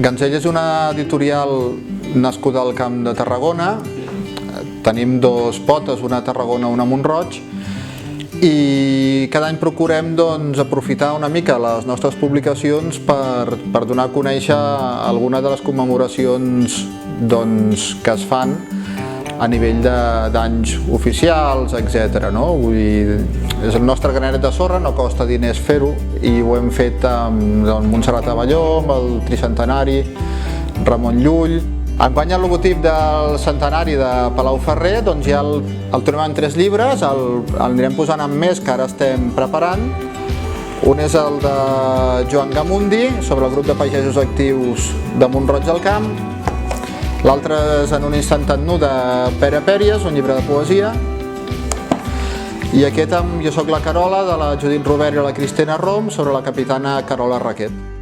Ganzell és una editorial nascuda al Camp de Tarragona. Tenim dos potes, una a Tarragona i una a Mont-roig, i cada any procurem aprofitar una mica les nostres publicacions per donar a conèixer alguna de les commemoracions que es fan a nivell d'anys oficials, etc. Vull dir, és el nostre granet de sorra, no costa diners fer-ho, i ho hem fet amb Montserrat Abelló, amb el tricentenari, Ramon Llull. Enguany el logotip del centenari de Palau-Ferrer ja el trobem en 3 llibres, l'anirem posant en més que ara estem preparant. Un és el de Joan Gamundi, sobre el grup de pagesos actius de Mont-roig del Camp. L'altre és En un instant et nu, de Pere Pèries, un llibre de poesia. I aquest amb Jo soc la Carola, de la Judit Robert i la Cristina Rom, sobre la capitana Carola Raquet.